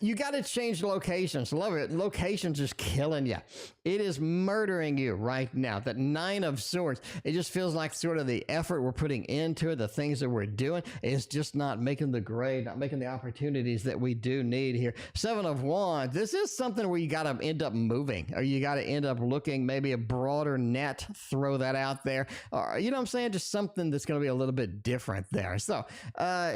Speaker 1: You got to change locations. Love it. Locations is killing you. It is murdering you right now. That 9 of Swords, it just feels like sort of the effort we're putting into it, the things that we're doing, is just not making the grade, not making the opportunities that we do need here. 7 of Wands, this is something where you got to end up moving, or you got to end up looking maybe a broader net, throw that out there. Or, you know what I'm saying? Just something that's going to be a little bit different there. So,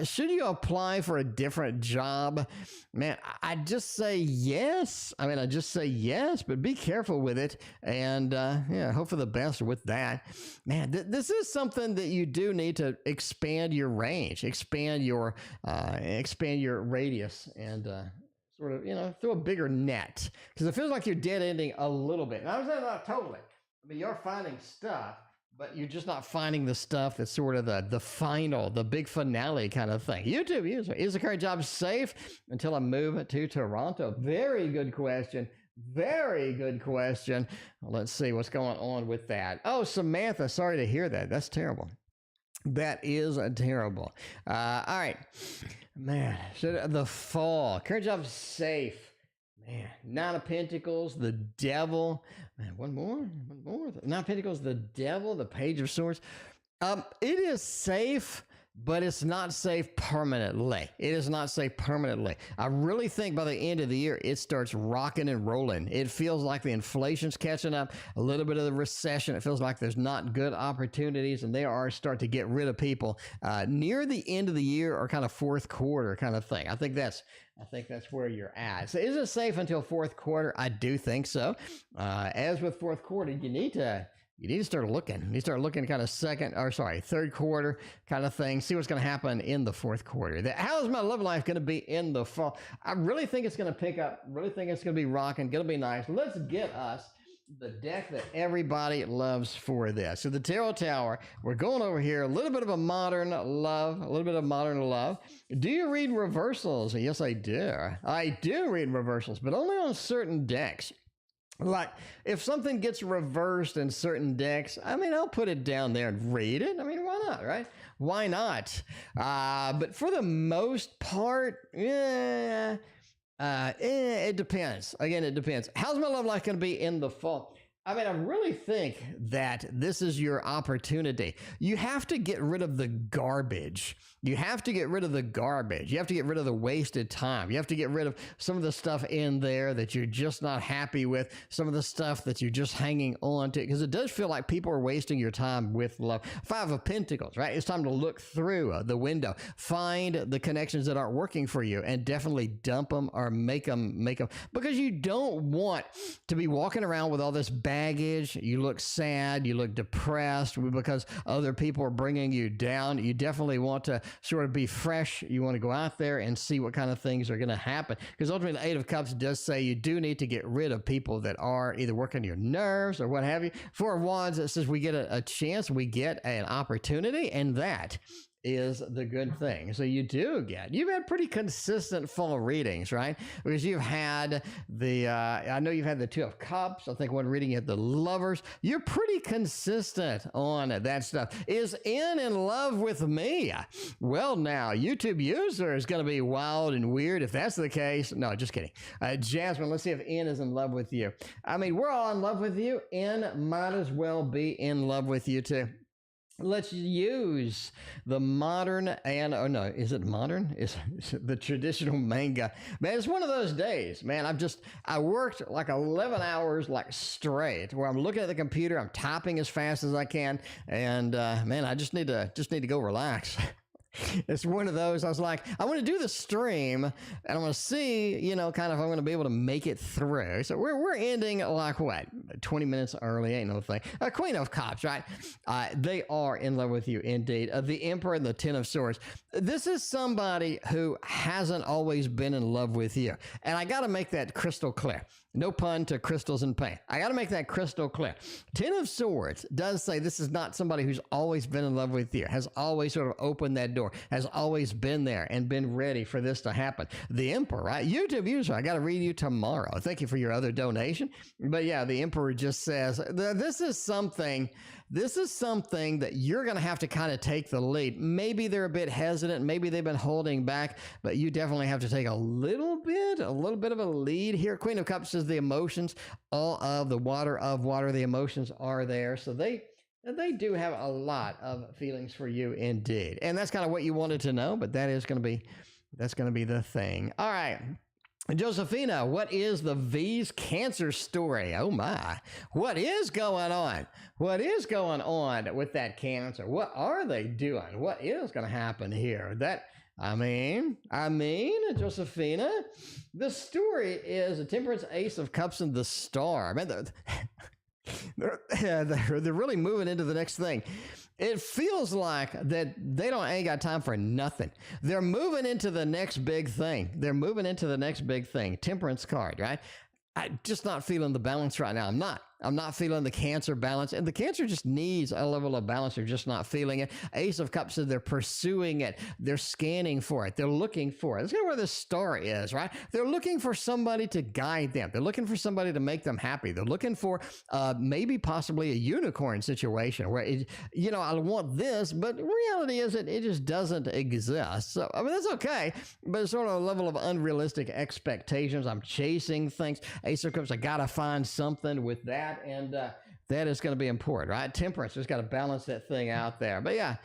Speaker 1: should you apply for a different job? Man, I just say yes. I mean, I just say yes, but be careful with it. And yeah, hope for the best with that. Man, this is something that you do need to expand your range, expand your radius, and sort of, you know, throw a bigger net. Because it feels like you're dead ending a little bit. And I was saying not totally. I mean, you're finding stuff, but you're just not finding the stuff that's sort of the final, the big finale kind of thing. YouTube user, is the current job safe until I move to Toronto? Very good question. Very good question. Let's see what's going on with that. Oh, Samantha, sorry to hear that. That's terrible. That is terrible. All right, man. So the fall. Current job safe. Man, Nine of Pentacles, the Devil. Man, one more. Nine of Pentacles, the Devil, the Page of Swords. It is safe, but it's not safe permanently. It is not safe permanently. I really think by the end of the year, it starts rocking and rolling. It feels like the inflation's catching up, a little bit of the recession. It feels like there's not good opportunities, and they are starting to get rid of people near the end of the year or kind of fourth quarter kind of thing. I think that's where you're at. So is it safe until fourth quarter? I do think so. As with fourth quarter, you need to start looking. You start looking kind of third quarter kind of thing. See what's going to happen in the fourth quarter. How is my love life going to be in the fall? I really think it's going to pick up. Really think it's going to be rocking. Going to be nice. Let's get us the deck that everybody loves for this. So the Tarot Tower, we're going over here. A little bit of a modern love. Do you read reversals? Yes, I do. I do read reversals, but only on certain decks. Like, if something gets reversed in certain decks, I mean, I'll put it down there and read it. I mean, why not, right? Why not? But for the most part, it depends. Again, it depends. How's my love life going to be in the fall? I mean, I really think that this is your opportunity. You have to get rid of the garbage. You have to get rid of the garbage. You have to get rid of the wasted time. You have to get rid of some of the stuff in there that you're just not happy with, some of the stuff that you're just hanging on to, because it does feel like people are wasting your time with love. Five of Pentacles, right? It's time to look through the window, find the connections that aren't working for you, and definitely dump them or make them, because you don't want to be walking around with all this baggage. You look sad, you look depressed because other people are bringing you down. You definitely want to sort of be fresh. You want to go out there and see what kind of things are going to happen, because ultimately the Eight of Cups does say you do need to get rid of people that are either working your nerves or what have you. Four of Wands, it says we get a chance, we get an opportunity, and that is the good thing. So you've had pretty consistent fall readings, right? Because you've had I know you've had the Two of Cups. I think one reading you had the Lovers. You're pretty consistent on that stuff. Is N in love with me? Well, now, utubeuser is going to be wild and weird if that's the case. No, just kidding. Jasmine, let's see if N is in love with you. I mean, we're all in love with you. N might as well be in love with you too. Let's use the modern is it modern? Is the traditional manga. Man, it's one of those days, man. I worked like 11 hours like straight where I'm looking at the computer, I'm typing as fast as I can, and man, I just need to go relax. It's one of those, I was like, I want to do the stream and I want to see, kind of if I'm going to be able to make it through. So we're ending like what? 20 minutes early, ain't no thing. Queen of Cups, right? They are in love with you indeed. The Emperor and the Ten of Swords. This is somebody who hasn't always been in love with you. And I got to make that crystal clear. No pun to crystals and pain. I got to make that crystal clear. Ten of Swords does say this is not somebody who's always been in love with you, has always sort of opened that door, has always been there and been ready for this to happen. The Emperor, right? utubeuser, I got to read you tomorrow. Thank you for your other donation. But yeah, the Emperor just says, this is something that you're going to have to kind of take the lead. Maybe they're a bit hesitant. Maybe they've been holding back, but you definitely have to take a little bit of a lead here. Queen of Cups is the emotions, all of the water, the emotions are there. So they do have a lot of feelings for you indeed. And that's kind of what you wanted to know, but that's going to be the thing. All right. Josephina, what is the V's Cancer story? Oh my, what is going on? What is going on with that Cancer? What are they doing? What is going to happen here? I mean, Josephina, the story is a Temperance, Ace of Cups, and the Star. Man, they're really moving into the next thing. It feels like that they ain't got time for nothing. They're moving into the next big thing. Temperance card, right? I'm just not feeling the balance right now. I'm not feeling the Cancer balance. And the Cancer just needs a level of balance. They're just not feeling it. Ace of Cups says they're pursuing it. They're scanning for it. They're looking for it. That's kind of where the star is, right? They're looking for somebody to guide them. They're looking for somebody to make them happy. They're looking for maybe possibly a unicorn situation where, I want this, but reality is it just doesn't exist. So, I mean, that's okay, but it's sort of a level of unrealistic expectations. I'm chasing things. Ace of Cups, I got to find something with that, and that is going to be important, right? Temperance, just got to balance that thing out there. But yeah,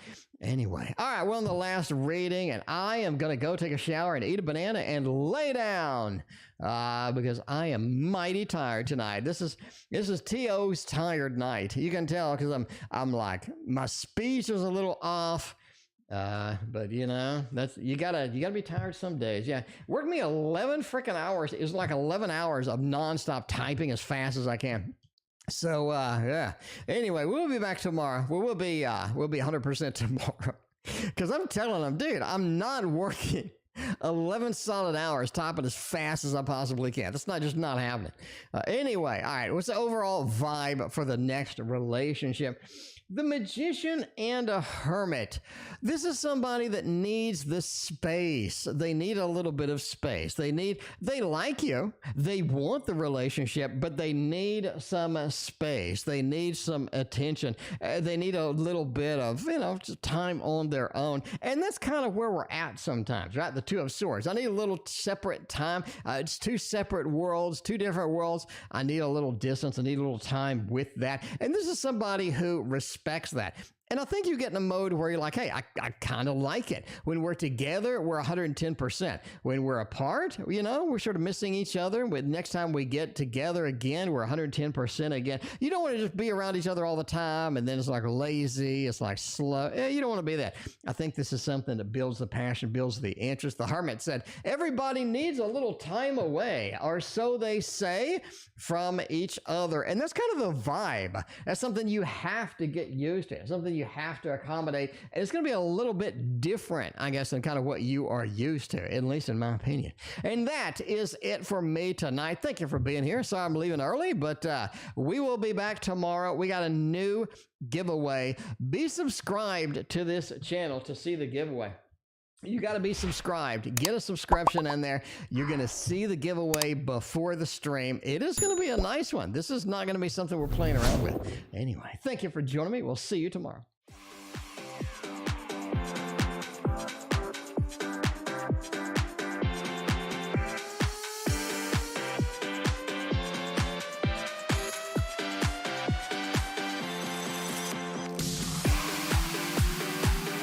Speaker 1: anyway. All right, we're on the last reading, and I am going to go take a shower and eat a banana and lay down because I am mighty tired tonight. This is T.O.'s tired night. You can tell because I'm like, my speech is a little off. But that's, you gotta be tired some days. Yeah. Work me 11 freaking hours. It was like 11 hours of nonstop typing as fast as I can. So, yeah. Anyway, we'll be back tomorrow. We'll be 100% tomorrow. Cause I'm telling them, dude, I'm not working 11 solid hours typing as fast as I possibly can. That's not happening. Anyway, all right. What's the overall vibe for the next relationship? The Magician and a Hermit. This is somebody that needs the space. They need a little bit of space. They like you. They want the relationship, but they need some space. They need some attention. They need a little bit of, just time on their own. And that's kind of where we're at sometimes, right? The Two of Swords. I need a little separate time. It's two separate worlds, two different worlds. I need a little distance. I need a little time with that. And this is somebody who respects that. And I think you get in a mode where you're like, hey, I kind of like it. When we're together, we're 110%. When we're apart, we're sort of missing each other. But next time we get together again, we're 110% again. You don't want to just be around each other all the time, and then it's like lazy, it's like slow. You don't want to be that. I think this is something that builds the passion, builds the interest. The Hermit said, everybody needs a little time away, or so they say, from each other. And that's kind of the vibe. That's something you have to get used to. Something you have to accommodate, and it's going to be a little bit different, I guess, than kind of what you are used to, at least in my opinion. And that is it for me tonight. Thank you for being here. Sorry I'm leaving early, but we will be back tomorrow. We got a new giveaway. Be subscribed to this channel to see the giveaway. You got to be subscribed. Get a subscription in there. You're going to see the giveaway before the stream. It is going to be a nice one. This is not going to be something we're playing around with. Anyway, thank you for joining me. We'll see you tomorrow.